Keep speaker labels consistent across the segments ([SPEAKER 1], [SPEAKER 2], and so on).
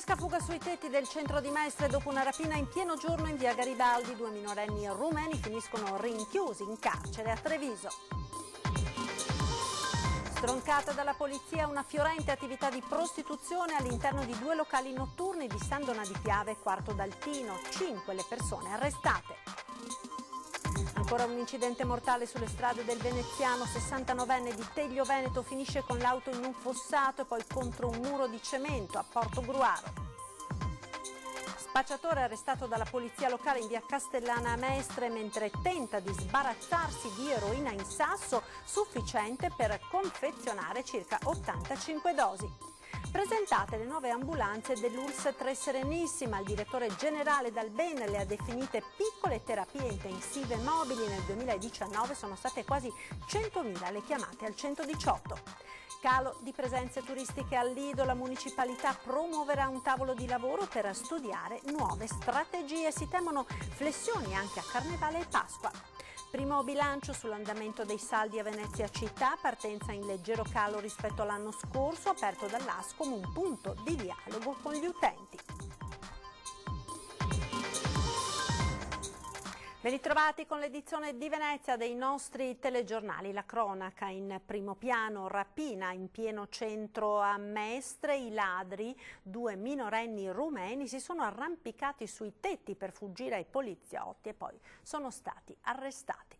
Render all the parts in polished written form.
[SPEAKER 1] Pazzesca fuga sui tetti del centro di Mestre dopo una rapina in pieno giorno in via Garibaldi. 2 minorenni rumeni finiscono rinchiusi in carcere a Treviso. Stroncata dalla polizia una fiorente attività di prostituzione all'interno di 2 locali notturni di San Donà di Piave e Quarto d'Altino. 5 le persone arrestate. Ancora un incidente mortale sulle strade del veneziano. 69enne di Teglio Veneto finisce con l'auto in un fossato e poi contro un muro di cemento a Portogruaro. Spacciatore arrestato dalla polizia locale in via Castellana a Mestre mentre tenta di sbarazzarsi di eroina in sasso sufficiente per confezionare circa 85 dosi. Presentate le nuove ambulanze dell'ULSS 3 Serenissima. Il direttore generale Dalben le ha definite piccole terapie intensive mobili. Nel 2019 sono state quasi 100.000 le chiamate al 118. Calo di presenze turistiche al Lido, la municipalità promuoverà un tavolo di lavoro per studiare nuove strategie. Si temono flessioni anche a Carnevale e Pasqua. Primo bilancio sull'andamento dei saldi a Venezia città, partenza in leggero calo rispetto all'anno scorso, aperto dall'Ascom un punto di dialogo con gli utenti. Ben ritrovati con l'edizione di Venezia dei nostri telegiornali. La cronaca in primo piano, rapina in pieno centro a Mestre. I ladri, 2 minorenni rumeni, si sono arrampicati sui tetti per fuggire ai poliziotti e poi sono stati arrestati.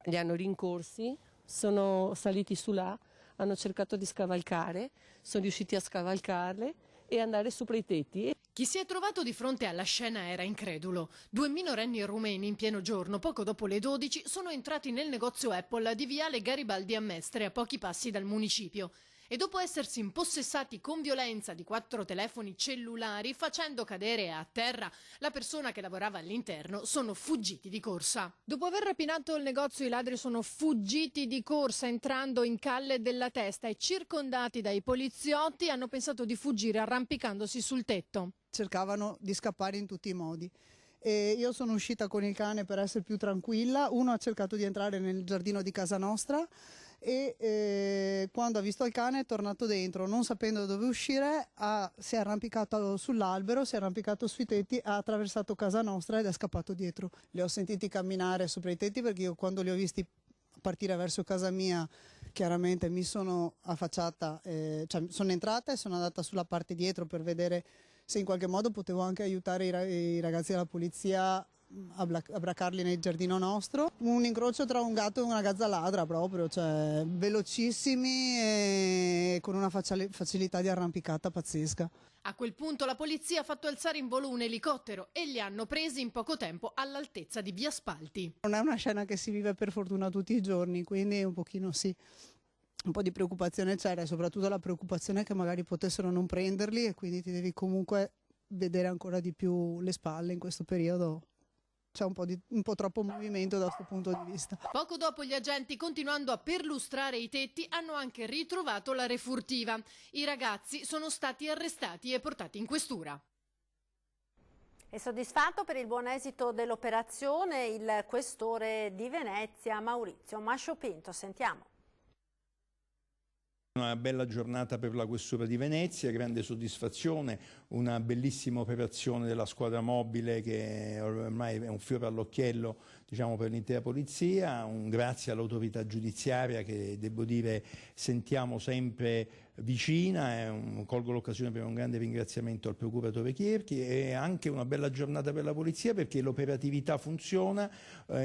[SPEAKER 2] Li hanno rincorsi, sono saliti su là, hanno cercato di scavalcare, sono riusciti a scavalcarle e andare sopra i tetti.
[SPEAKER 3] Chi si è trovato di fronte alla scena era incredulo. 2 minorenni rumeni in pieno giorno, poco dopo le 12, sono entrati nel negozio Apple di viale Garibaldi a Mestre, a pochi passi dal municipio. E dopo essersi impossessati con violenza di 4 telefoni cellulari, facendo cadere a terra la persona che lavorava all'interno, sono fuggiti di corsa. Dopo aver rapinato il negozio, i ladri sono fuggiti di corsa, entrando in Calle della Testa e circondati dai poliziotti hanno pensato di fuggire arrampicandosi sul tetto.
[SPEAKER 4] Cercavano di scappare in tutti i modi. E io sono uscita con il cane per essere più tranquilla. Uno ha cercato di entrare nel giardino di casa nostra e quando ha visto il cane è tornato dentro, non sapendo dove uscire, si è arrampicato sull'albero, si è arrampicato sui tetti, ha attraversato casa nostra ed è scappato dietro. Li ho sentiti camminare sopra i tetti perché io quando li ho visti partire verso casa mia chiaramente mi sono affacciata, cioè sono entrata e sono andata sulla parte dietro per vedere se in qualche modo potevo anche aiutare i ragazzi della polizia a bracarli nel giardino nostro. Un incrocio tra un gatto e una gazza ladra proprio, cioè velocissimi e con una facilità di arrampicata pazzesca.
[SPEAKER 3] A quel punto la polizia ha fatto alzare in volo un elicottero e li hanno presi in poco tempo all'altezza di via Spalti.
[SPEAKER 4] Non è una scena che si vive per fortuna tutti i giorni, quindi un pochino sì. Un po' di preoccupazione c'era e soprattutto la preoccupazione che magari potessero non prenderli e quindi ti devi comunque vedere ancora di più le spalle in questo periodo. C'è un po' troppo movimento da questo punto di vista.
[SPEAKER 3] Poco dopo gli agenti, continuando a perlustrare i tetti, hanno anche ritrovato la refurtiva. I ragazzi sono stati arrestati e portati in questura.
[SPEAKER 1] È soddisfatto per il buon esito dell'operazione il questore di Venezia, Maurizio Masciopinto. Sentiamo.
[SPEAKER 5] Una bella giornata per la questura di Venezia, grande soddisfazione, una bellissima operazione della squadra mobile che ormai è un fiore all'occhiello, diciamo, per l'intera polizia. Un grazie all'autorità giudiziaria che, devo dire, sentiamo sempre vicina. Colgo l'occasione per un grande ringraziamento al procuratore Chierchi e anche una bella giornata per la polizia perché l'operatività funziona,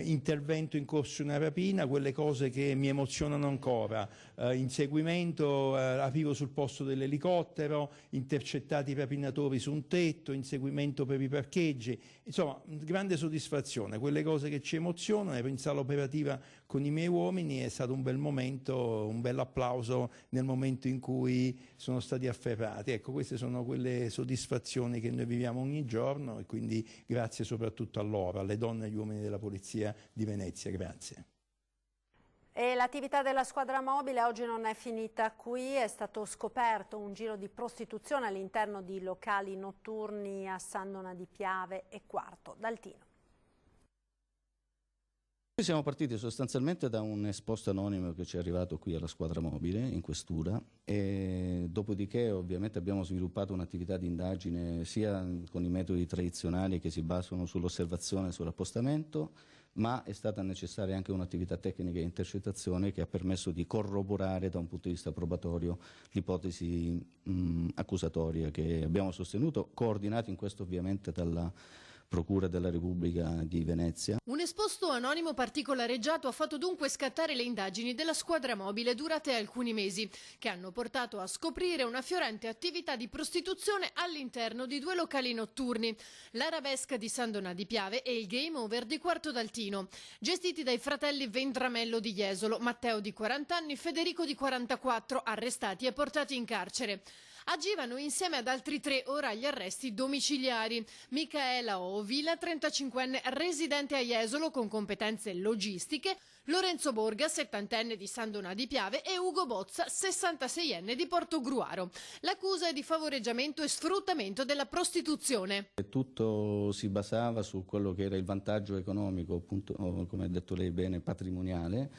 [SPEAKER 5] intervento in corso una rapina, quelle cose che mi emozionano ancora, inseguimento, arrivo sul posto dell'elicottero, intercettati i rapinatori su un tetto, inseguimento per i parcheggi, insomma grande soddisfazione, quelle cose che ci emozionano. Ero in sala operativa con i miei uomini, è stato un bel momento, un bel applauso nel momento in cui sono stati afferrati. Ecco, queste sono quelle soddisfazioni che noi viviamo ogni giorno e quindi grazie soprattutto a loro, alle donne e agli uomini della Polizia di Venezia. Grazie.
[SPEAKER 1] E l'attività della squadra mobile oggi non è finita qui, è stato scoperto un giro di prostituzione all'interno di locali notturni a San Donà di Piave e Quarto d'Altino.
[SPEAKER 6] Noi siamo partiti sostanzialmente da un esposto anonimo che ci è arrivato qui alla squadra mobile in questura e dopodiché ovviamente abbiamo sviluppato un'attività di indagine sia con i metodi tradizionali che si basano sull'osservazione e sull'appostamento, ma è stata necessaria anche un'attività tecnica di intercettazione che ha permesso di corroborare da un punto di vista probatorio l'ipotesi accusatoria che abbiamo sostenuto, coordinati in questo ovviamente dalla Procura della Repubblica di Venezia.
[SPEAKER 3] Un esposto anonimo particolareggiato ha fatto dunque scattare le indagini della squadra mobile durate alcuni mesi, che hanno portato a scoprire una fiorente attività di prostituzione all'interno di 2 locali notturni, l'Arabesca di San Donà di Piave e il Game Over di Quarto d'Altino, gestiti dai fratelli Vendramello di Jesolo, Matteo di 40 anni, Federico di 44, arrestati e portati in carcere. Agivano insieme ad altri 3 ora agli arresti domiciliari. Micaela Ovila, 35enne residente a Jesolo con competenze logistiche, Lorenzo Borga, 70enne di San Donà di Piave e Ugo Bozza, 66enne di Portogruaro. L'accusa è di favoreggiamento e sfruttamento della prostituzione.
[SPEAKER 6] Tutto si basava su quello che era il vantaggio economico, appunto, come ha detto lei bene, patrimoniale,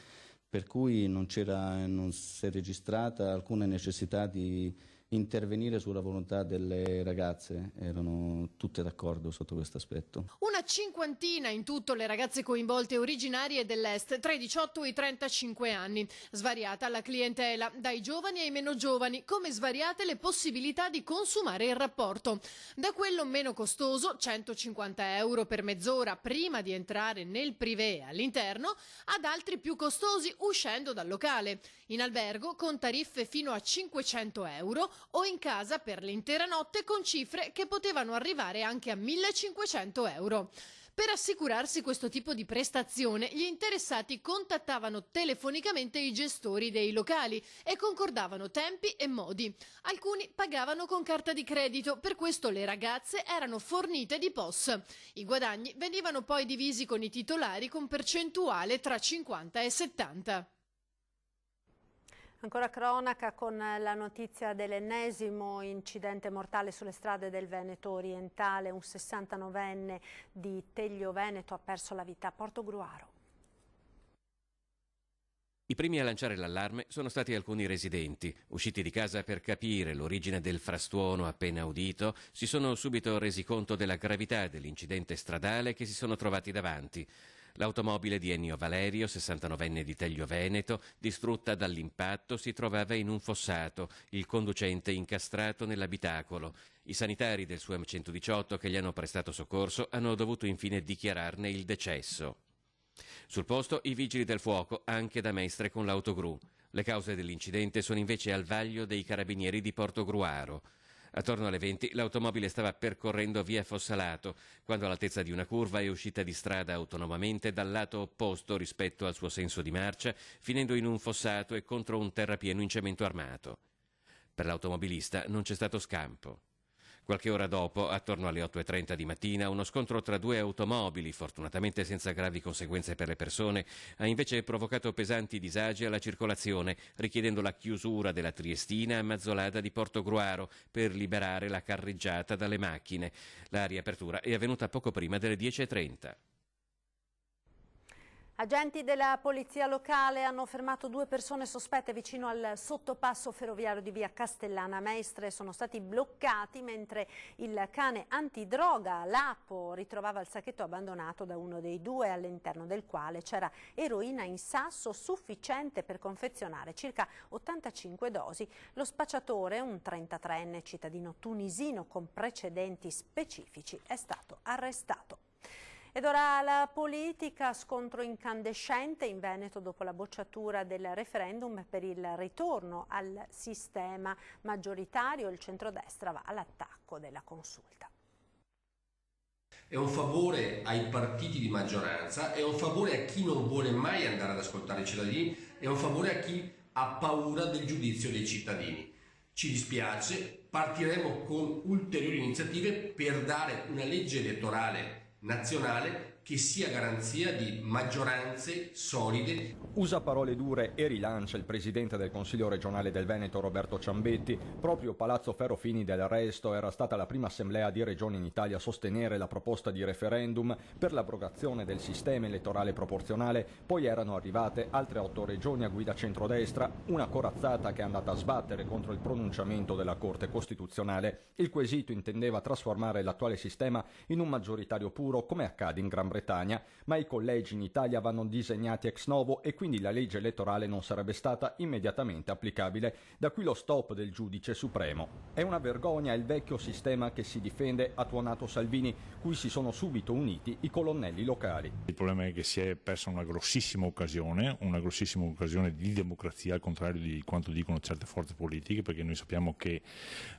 [SPEAKER 6] per cui non si è registrata alcuna necessità di intervenire sulla volontà delle ragazze, erano tutte d'accordo sotto questo aspetto.
[SPEAKER 3] Una cinquantina in tutto le ragazze coinvolte originarie dell'Est, tra i 18 e i 35 anni. Svariata la clientela, dai giovani ai meno giovani, come svariate le possibilità di consumare il rapporto. Da quello meno costoso, 150 euro per mezz'ora prima di entrare nel privé all'interno, ad altri più costosi uscendo dal locale. In albergo con tariffe fino a 500 euro o in casa per l'intera notte con cifre che potevano arrivare anche a 1500 euro. Per assicurarsi questo tipo di prestazione, gli interessati contattavano telefonicamente i gestori dei locali e concordavano tempi e modi. Alcuni pagavano con carta di credito, per questo le ragazze erano fornite di POS. I guadagni venivano poi divisi con i titolari con percentuale tra 50 e 70.
[SPEAKER 1] Ancora cronaca con la notizia dell'ennesimo incidente mortale sulle strade del Veneto orientale. Un 69enne di Teglio Veneto ha perso la vita a Portogruaro.
[SPEAKER 7] I primi a lanciare l'allarme sono stati alcuni residenti. Usciti di casa per capire l'origine del frastuono appena udito, si sono subito resi conto della gravità dell'incidente stradale che si sono trovati davanti. L'automobile di Ennio Valerio, 69enne di Teglio Veneto, distrutta dall'impatto, si trovava in un fossato, il conducente incastrato nell'abitacolo. I sanitari del SUAM 118 che gli hanno prestato soccorso hanno dovuto infine dichiararne il decesso. Sul posto i vigili del fuoco, anche da Mestre con l'autogru. Le cause dell'incidente sono invece al vaglio dei carabinieri di Portogruaro. Attorno alle 20 l'automobile stava percorrendo via Fossalato, quando all'altezza di una curva è uscita di strada autonomamente dal lato opposto rispetto al suo senso di marcia, finendo in un fossato e contro un terrapieno in cemento armato. Per l'automobilista non c'è stato scampo. Qualche ora dopo, attorno alle 8:30 di mattina, uno scontro tra 2 automobili, fortunatamente senza gravi conseguenze per le persone, ha invece provocato pesanti disagi alla circolazione, richiedendo la chiusura della Triestina a Mazzolada di Portogruaro per liberare la carreggiata dalle macchine. La riapertura è avvenuta poco prima delle 10:30.
[SPEAKER 1] Agenti della polizia locale hanno fermato 2 persone sospette vicino al sottopasso ferroviario di via Castellana Mestre. Sono stati bloccati mentre il cane antidroga Lapo ritrovava il sacchetto abbandonato da uno dei 2, all'interno del quale c'era eroina in sasso sufficiente per confezionare circa 85 dosi. Lo spacciatore, un 33enne cittadino tunisino con precedenti specifici, è stato arrestato. Ed ora la politica, scontro incandescente in Veneto dopo la bocciatura del referendum per il ritorno al sistema maggioritario. Il centrodestra va all'attacco della consulta.
[SPEAKER 8] È un favore ai partiti di maggioranza, è un favore a chi non vuole mai andare ad ascoltare i cittadini, è un favore a chi ha paura del giudizio dei cittadini. Ci dispiace, partiremo con ulteriori iniziative per dare una legge elettorale nazionale che sia garanzia di maggioranze solide.
[SPEAKER 9] Usa parole dure e rilancia il presidente del Consiglio regionale del Veneto Roberto Ciambetti. Proprio Palazzo Ferrofini del Resto era stata la prima assemblea di regioni in Italia a sostenere la proposta di referendum per l'abrogazione del sistema elettorale proporzionale. Poi erano arrivate altre 8 regioni a guida centrodestra, una corazzata che è andata a sbattere contro il pronunciamento della Corte Costituzionale. Il quesito intendeva trasformare l'attuale sistema in un maggioritario puro, come accade in Gran Bretagna, ma i collegi in Italia vanno disegnati ex novo e quindi la legge elettorale non sarebbe stata immediatamente applicabile. Da qui lo stop del giudice supremo. È una vergogna il vecchio sistema che si difende, ha tuonato Salvini, cui si sono subito uniti i colonnelli locali.
[SPEAKER 10] Il problema è che si è persa una grossissima occasione di democrazia, al contrario di quanto dicono certe forze politiche, perché noi sappiamo che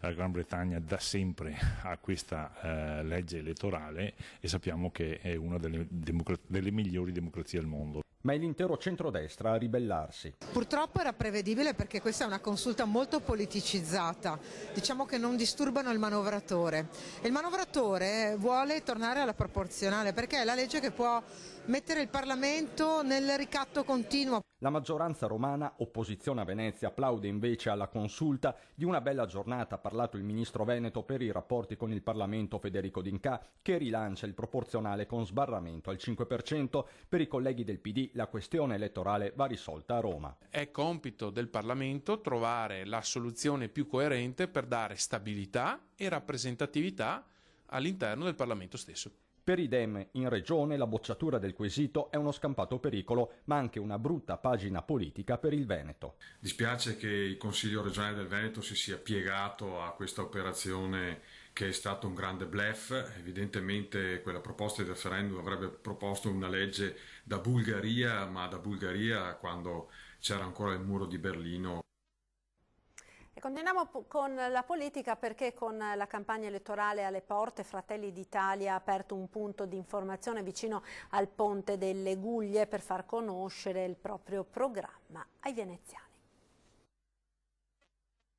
[SPEAKER 10] la Gran Bretagna da sempre ha questa legge elettorale e sappiamo che è una delle migliori democrazie al mondo.
[SPEAKER 9] Ma è l'intero centrodestra a ribellarsi.
[SPEAKER 11] Purtroppo era prevedibile, perché questa è una consulta molto politicizzata. Diciamo che non disturbano il manovratore. Il manovratore vuole tornare alla proporzionale perché è la legge che può mettere il Parlamento nel ricatto continuo.
[SPEAKER 9] La maggioranza romana, opposizione a Venezia, applaude invece alla consulta. Di una bella giornata ha parlato il ministro veneto per i rapporti con il Parlamento Federico D'Incà, che rilancia il proporzionale con sbarramento al 5%. Per i colleghi del PD la questione elettorale va risolta a Roma.
[SPEAKER 12] È compito del Parlamento trovare la soluzione più coerente per dare stabilità e rappresentatività all'interno del Parlamento stesso.
[SPEAKER 9] Per i Dem in regione la bocciatura del quesito è uno scampato pericolo, ma anche una brutta pagina politica per il Veneto.
[SPEAKER 13] Dispiace che il Consiglio regionale del Veneto si sia piegato a questa operazione, che è stato un grande bluff. Evidentemente quella proposta di referendum avrebbe proposto una legge da Bulgaria, ma da Bulgaria quando c'era ancora il muro di Berlino.
[SPEAKER 1] E continuiamo con la politica, perché con la campagna elettorale alle porte Fratelli d'Italia ha aperto un punto di informazione vicino al Ponte delle Guglie per far conoscere il proprio programma ai veneziani.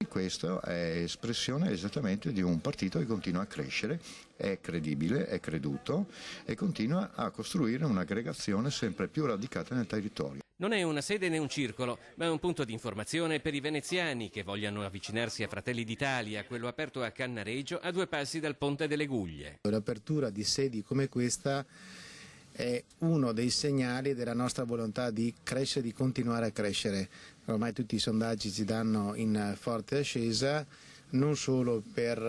[SPEAKER 14] Questo è espressione esattamente di un partito che continua a crescere, è credibile, è creduto e continua a costruire un'aggregazione sempre più radicata nel territorio.
[SPEAKER 7] Non è una sede né un circolo, ma è un punto di informazione per i veneziani che vogliano avvicinarsi a Fratelli d'Italia, quello aperto a Cannareggio, a 2 passi dal Ponte delle Guglie.
[SPEAKER 15] L'apertura di sedi come questa è uno dei segnali della nostra volontà di crescere, di continuare a crescere. Ormai tutti i sondaggi ci danno in forte ascesa, non solo per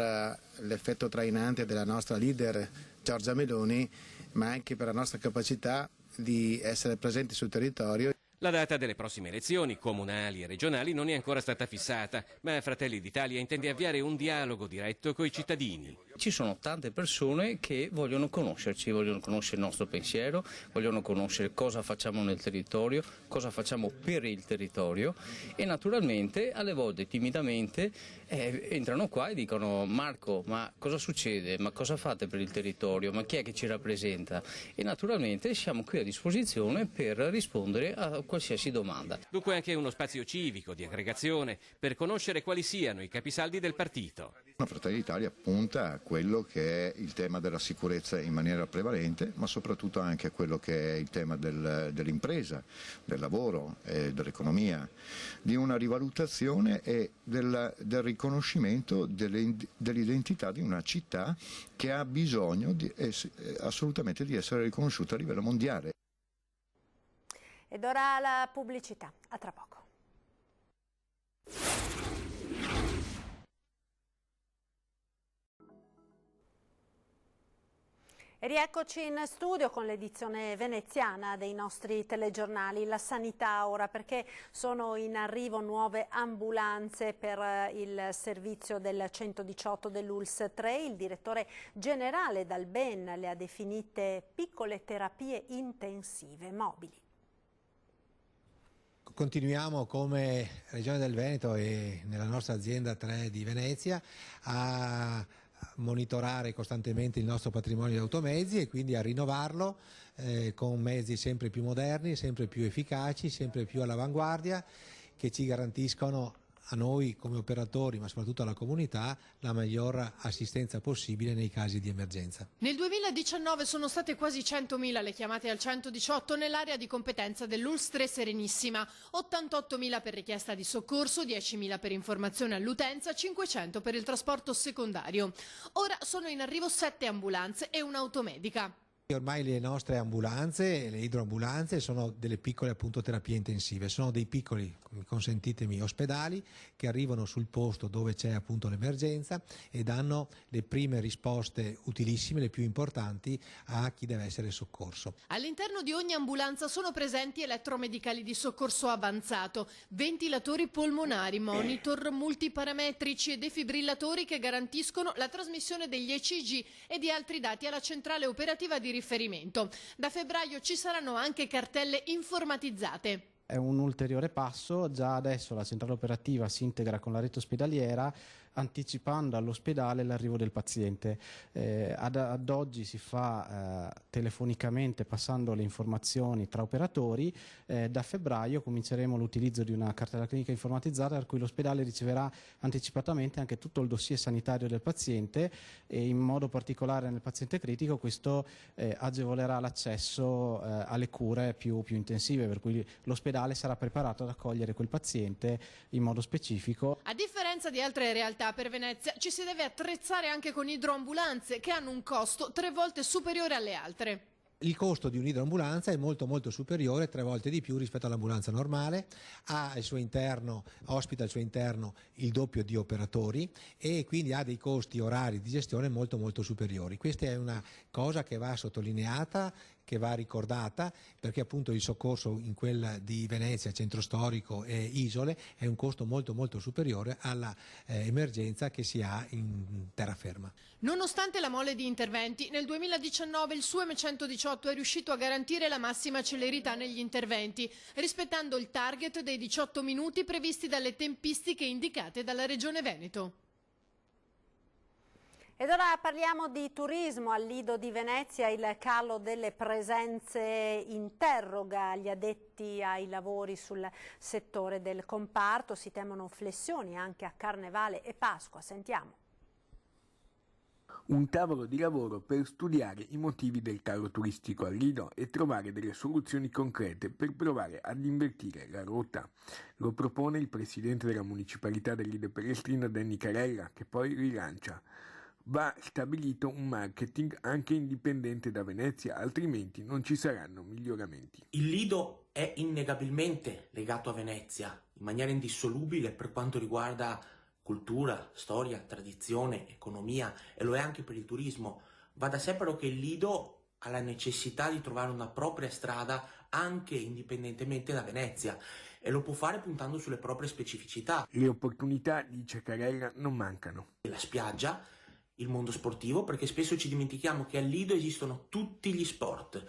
[SPEAKER 15] l'effetto trainante della nostra leader Giorgia Meloni, ma anche per la nostra capacità di essere presenti sul territorio.
[SPEAKER 7] La data delle prossime elezioni comunali e regionali non è ancora stata fissata, ma Fratelli d'Italia intende avviare un dialogo diretto coi cittadini.
[SPEAKER 16] Ci sono tante persone che vogliono conoscerci, vogliono conoscere il nostro pensiero, vogliono conoscere cosa facciamo nel territorio, cosa facciamo per il territorio e naturalmente alle volte timidamente entrano qua e dicono: Marco, ma cosa succede? Ma cosa fate per il territorio? Ma chi è che ci rappresenta? E naturalmente siamo qui a disposizione per rispondere a qualsiasi domanda.
[SPEAKER 7] Dunque anche uno spazio civico di aggregazione per conoscere quali siano i capisaldi del partito.
[SPEAKER 14] Fratelli d'Italia punta a quello che è il tema della sicurezza in maniera prevalente, ma soprattutto anche a quello che è il tema dell'impresa, del lavoro, dell'economia, di una rivalutazione e del riconoscimento dell'identità di una città che ha bisogno assolutamente di essere riconosciuta a livello mondiale.
[SPEAKER 1] Ed ora la pubblicità, a tra poco. E rieccoci in studio con l'edizione veneziana dei nostri telegiornali. La sanità ora, perché sono in arrivo nuove ambulanze per il servizio del 118 dell'ULSS 3. Il direttore generale Dalben le ha definite piccole terapie intensive mobili.
[SPEAKER 17] Continuiamo come Regione del Veneto e nella nostra azienda 3 di Venezia a monitorare costantemente il nostro patrimonio di automezzi e quindi a rinnovarlo con mezzi sempre più moderni, sempre più efficaci, sempre più all'avanguardia, che ci garantiscono a noi come operatori, ma soprattutto alla comunità, la miglior assistenza possibile nei casi di emergenza.
[SPEAKER 3] Nel 2019 sono state quasi 100.000 le chiamate al 118 nell'area di competenza dell'Ulstre Serenissima, 88.000 per richiesta di soccorso, 10.000 per informazione all'utenza, 500 per il trasporto secondario. Ora sono in arrivo 7 ambulanze e un'automedica.
[SPEAKER 17] Ormai le nostre ambulanze, le idroambulanze, sono delle piccole appunto terapie intensive, sono dei piccoli, consentitemi, ospedali che arrivano sul posto dove c'è appunto l'emergenza e danno le prime risposte utilissime, le più importanti a chi deve essere soccorso.
[SPEAKER 3] All'interno di ogni ambulanza sono presenti elettromedicali di soccorso avanzato, ventilatori polmonari, monitor multiparametrici e defibrillatori che garantiscono la trasmissione degli ECG e di altri dati alla centrale operativa di riferimento. Da febbraio ci saranno anche cartelle informatizzate.
[SPEAKER 18] È un ulteriore passo, già adesso la centrale operativa si integra con la rete ospedaliera anticipando all'ospedale l'arrivo del paziente. Ad oggi si fa telefonicamente passando le informazioni tra operatori, da febbraio cominceremo l'utilizzo di una cartella clinica informatizzata per cui l'ospedale riceverà anticipatamente anche tutto il dossier sanitario del paziente e in modo particolare nel paziente critico questo agevolerà l'accesso alle cure più intensive, per cui l'ospedale sarà preparato ad accogliere quel paziente in modo specifico.
[SPEAKER 3] A differenza di altre realtà per Venezia ci si deve attrezzare anche con idroambulanze che hanno un costo 3 volte superiore alle altre.
[SPEAKER 17] Il costo di un'idroambulanza è molto superiore, 3 volte di più rispetto all'ambulanza normale, ospita al suo interno il doppio di operatori e quindi ha dei costi orari di gestione molto superiori. Questa è una cosa che va sottolineata, che va ricordata, perché appunto il soccorso in quella di Venezia, centro storico e isole è un costo molto superiore alla emergenza che si ha in terraferma.
[SPEAKER 3] Nonostante la mole di interventi, nel 2019 il SUEM 118 è riuscito a garantire la massima celerità negli interventi, rispettando il target dei 18 minuti previsti dalle tempistiche indicate dalla Regione Veneto.
[SPEAKER 1] Ed ora parliamo di turismo. Al Lido di Venezia il calo delle presenze interroga gli addetti ai lavori sul settore del comparto. Si temono flessioni anche a Carnevale e Pasqua. Sentiamo.
[SPEAKER 19] Un tavolo di lavoro per studiare i motivi del calo turistico al Lido e trovare delle soluzioni concrete per provare ad invertire la rotta. Lo propone il presidente della municipalità del Lido Pelestrina, Danny Carella, che poi rilancia. Va stabilito un marketing anche indipendente da Venezia, altrimenti non ci saranno miglioramenti.
[SPEAKER 20] Il Lido è innegabilmente legato a Venezia, in maniera indissolubile per quanto riguarda cultura, storia, tradizione, economia, e lo è anche per il turismo. Va da sé però che il Lido ha la necessità di trovare una propria strada anche indipendentemente da Venezia e lo può fare puntando sulle proprie specificità.
[SPEAKER 19] Le opportunità, dice Carella, non mancano.
[SPEAKER 20] La spiaggia, il mondo sportivo, perché spesso ci dimentichiamo che al Lido esistono tutti gli sport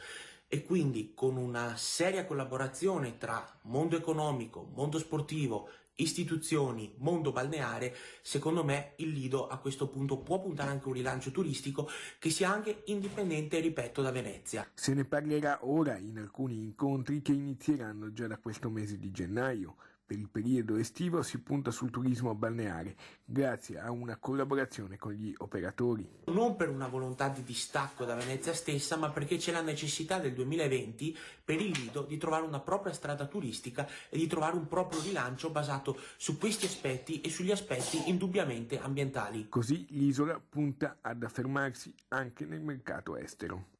[SPEAKER 20] e quindi con una seria collaborazione tra mondo economico, mondo sportivo, istituzioni, mondo balneare, secondo me il Lido a questo punto può puntare anche a un rilancio turistico che sia anche indipendente, ripeto, da Venezia.
[SPEAKER 19] Se ne parlerà ora in alcuni incontri che inizieranno già da questo mese di gennaio. Per il periodo estivo si punta sul turismo balneare, grazie a una collaborazione con gli operatori.
[SPEAKER 20] Non per una volontà di distacco da Venezia stessa, ma perché c'è la necessità del 2020 per il Lido di trovare una propria strada turistica e di trovare un proprio rilancio basato su questi aspetti e sugli aspetti indubbiamente ambientali.
[SPEAKER 19] Così l'isola punta ad affermarsi anche nel mercato estero.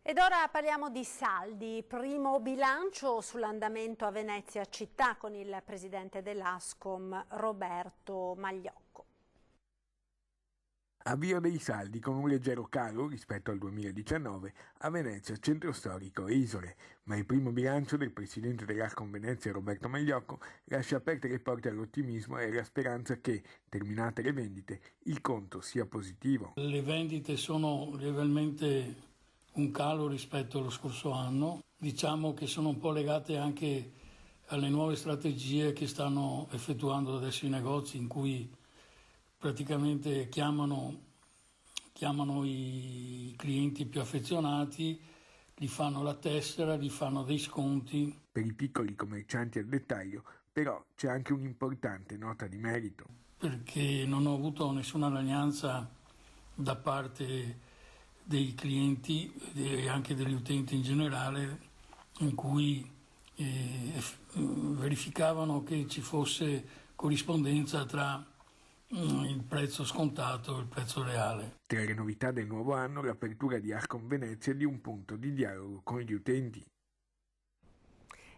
[SPEAKER 1] Ed ora parliamo di saldi. Primo bilancio sull'andamento a Venezia città con il presidente dell'Ascom Roberto Magliocco.
[SPEAKER 19] Avvio dei saldi con un leggero calo rispetto al 2019 a Venezia, centro storico e isole, ma il primo bilancio del presidente dell'Ascom Venezia Roberto Magliocco lascia aperte le porte all'ottimismo e alla speranza che, terminate le vendite, il conto sia positivo.
[SPEAKER 21] Le vendite sono lievemente un calo rispetto allo scorso anno, diciamo che sono un po' legate anche alle nuove strategie che stanno effettuando adesso i negozi, in cui praticamente chiamano i clienti più affezionati, gli fanno la tessera, gli fanno dei sconti.
[SPEAKER 19] Per i piccoli commercianti al dettaglio Però c'è anche un'importante nota di merito.
[SPEAKER 21] Perché non ho avuto nessuna lagnanza da parte dei clienti e anche degli utenti in generale, in cui verificavano che ci fosse corrispondenza tra il prezzo scontato e il prezzo reale.
[SPEAKER 19] Tra le novità del nuovo anno, l'apertura di Arcom Venezia di un punto di dialogo con gli utenti.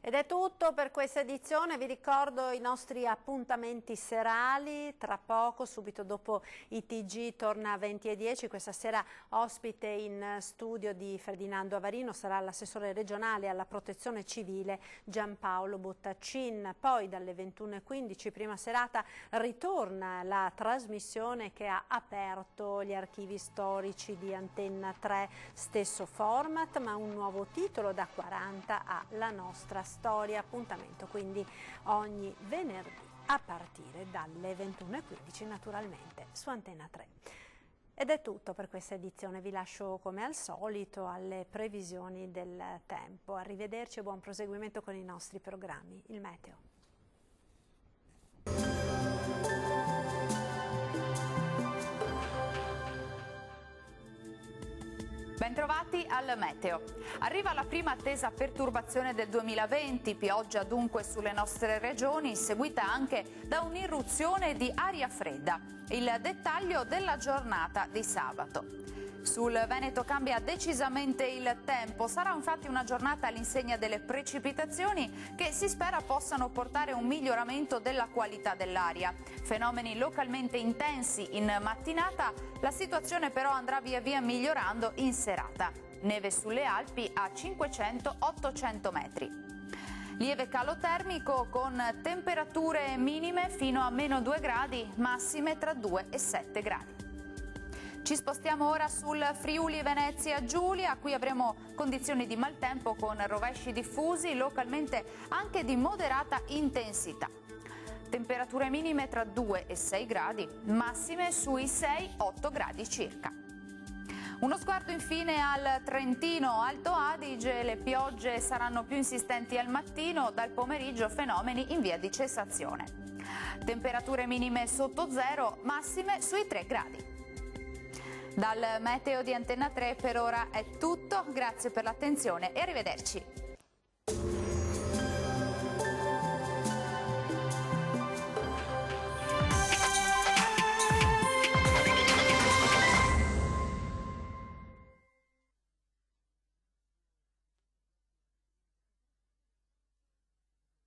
[SPEAKER 1] Ed è tutto per questa edizione, vi ricordo i nostri appuntamenti serali, tra poco, subito dopo i TG torna 20:10, questa sera ospite in studio di Ferdinando Avarino sarà l'assessore regionale alla protezione civile Giampaolo Bottaccin, poi dalle 21:15, prima serata, ritorna la trasmissione che ha aperto gli archivi storici di Antenna 3, stesso format ma un nuovo titolo, da 40 alla nostra storia. Appuntamento quindi ogni venerdì a partire dalle 21:15 naturalmente su Antenna 3. Ed è tutto per questa edizione, vi lascio come al solito alle previsioni del tempo. Arrivederci e buon proseguimento con i nostri programmi. Il meteo.
[SPEAKER 2] Bentrovati al meteo. Arriva la prima attesa perturbazione del 2020, pioggia dunque sulle nostre regioni, seguita anche da un'irruzione di aria fredda. Il dettaglio della giornata di sabato. Sul Veneto cambia decisamente il tempo, sarà infatti una giornata all'insegna delle precipitazioni che si spera possano portare un miglioramento della qualità dell'aria. Fenomeni localmente intensi in mattinata, la situazione però andrà via via migliorando in serata. Neve sulle Alpi a 500-800 metri. Lieve calo termico con temperature minime fino a -2 gradi, massime tra 2 e 7 gradi. Ci spostiamo ora sul Friuli Venezia Giulia, qui avremo condizioni di maltempo con rovesci diffusi, localmente anche di moderata intensità. Temperature minime tra 2 e 6 gradi, massime sui 6-8 gradi circa. Uno sguardo infine al Trentino Alto Adige, le piogge saranno più insistenti al mattino, dal pomeriggio fenomeni in via di cessazione. Temperature minime sotto zero, massime sui 3 gradi. Dal meteo di Antenna 3 per ora è tutto, grazie per l'attenzione e arrivederci.